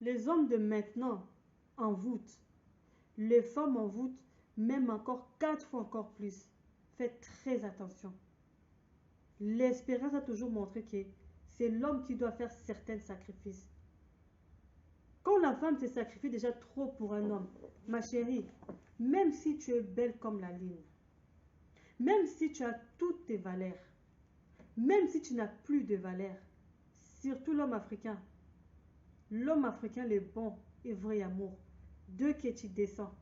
Les hommes de maintenant envoûtent. Les femmes envoûtent même encore 4 fois encore plus. Faites très attention. L'expérience a toujours montré que c'est l'homme qui doit faire certains sacrifices. Quand la femme se sacrifie déjà trop pour un homme, ma chérie, même si tu es belle comme la lune, même si tu as toutes tes valeurs, même si tu n'as plus de valeurs, surtout l'homme africain, le bon et vrai amour, dès que tu descends,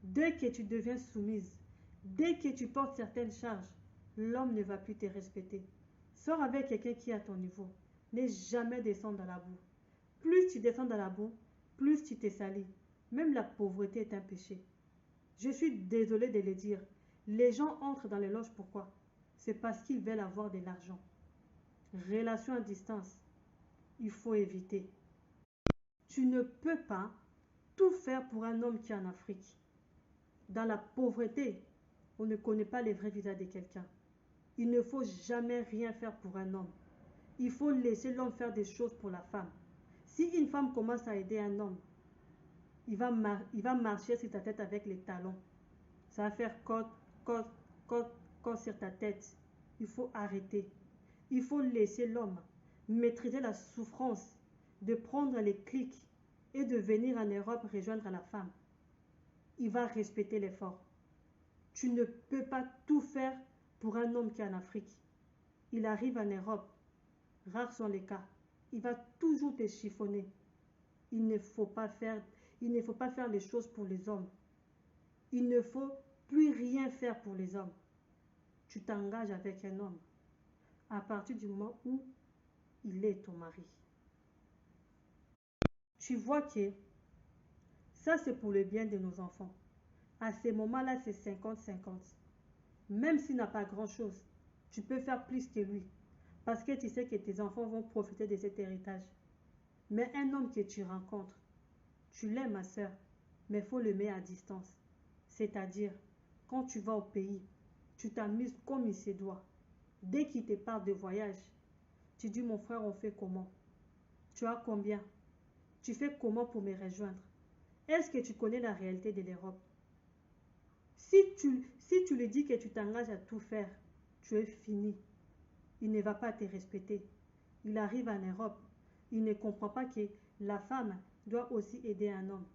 dès que tu deviens soumise, dès que tu portes certaines charges, l'homme ne va plus te respecter. Sors avec quelqu'un qui est à ton niveau. Ne jamais descendre dans la boue. Plus tu descends dans la boue, plus tu te salis. Même la pauvreté est un péché. Je suis désolée de le dire. Les gens entrent dans les loges, pourquoi? C'est parce qu'ils veulent avoir de l'argent. Relation à distance, il faut éviter. Tu ne peux pas tout faire pour un homme qui est en Afrique. Dans la pauvreté, on ne connaît pas les vrais visages de quelqu'un. Il ne faut jamais rien faire pour un homme. Il faut laisser l'homme faire des choses pour la femme. Si une femme commence à aider un homme, il va marcher sur ta tête avec les talons. Ça va faire côte, côte, côte, côte sur ta tête. Il faut arrêter. Il faut laisser l'homme maîtriser la souffrance de prendre les clics et de venir en Europe rejoindre la femme. Il va respecter l'effort. Tu ne peux pas tout faire pour un homme qui est en Afrique. Il arrive en Europe. Rares sont les cas. Il va toujours te chiffonner. Il ne faut pas faire les choses pour les hommes. Il ne faut plus rien faire pour les hommes. Tu t'engages avec un homme à partir du moment où il est ton mari. Tu vois que ça, c'est pour le bien de nos enfants. À ce moment-là, c'est 50-50. Même s'il n'a pas grand-chose, tu peux faire plus que lui. Parce que tu sais que tes enfants vont profiter de cet héritage. Mais un homme que tu rencontres, tu l'aimes, ma soeur, mais il faut le mettre à distance. C'est-à-dire, quand tu vas au pays, tu t'amuses comme il se doit. Dès qu'il te parle de voyage, tu dis, mon frère, on fait comment? Tu as combien? Tu fais comment pour me rejoindre? Est-ce que tu connais la réalité de l'Europe? Si tu lui dis que tu t'engages à tout faire, tu es fini. Il ne va pas te respecter. Il arrive en Europe. Il ne comprend pas que la femme doit aussi aider un homme.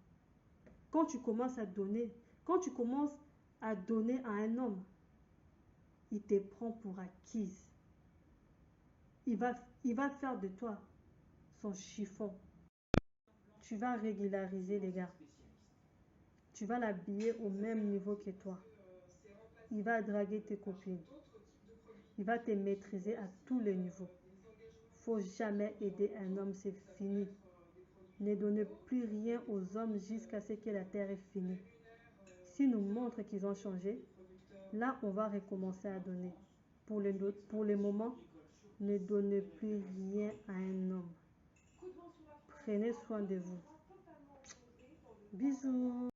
Quand tu commences à donner à un homme, il te prend pour acquise. Il va faire de toi son chiffon. Tu vas régulariser les gars. Tu vas l'habiller au même niveau que toi. Il va draguer tes copines. Il va te maîtriser à tous les niveaux. Faut jamais aider un homme, c'est fini. Ne donnez plus rien aux hommes jusqu'à ce que la terre est finie. S'ils nous montrent qu'ils ont changé, là on va recommencer à donner. Pour le moment, ne donnez plus rien à un homme. Prenez soin de vous. Bisous.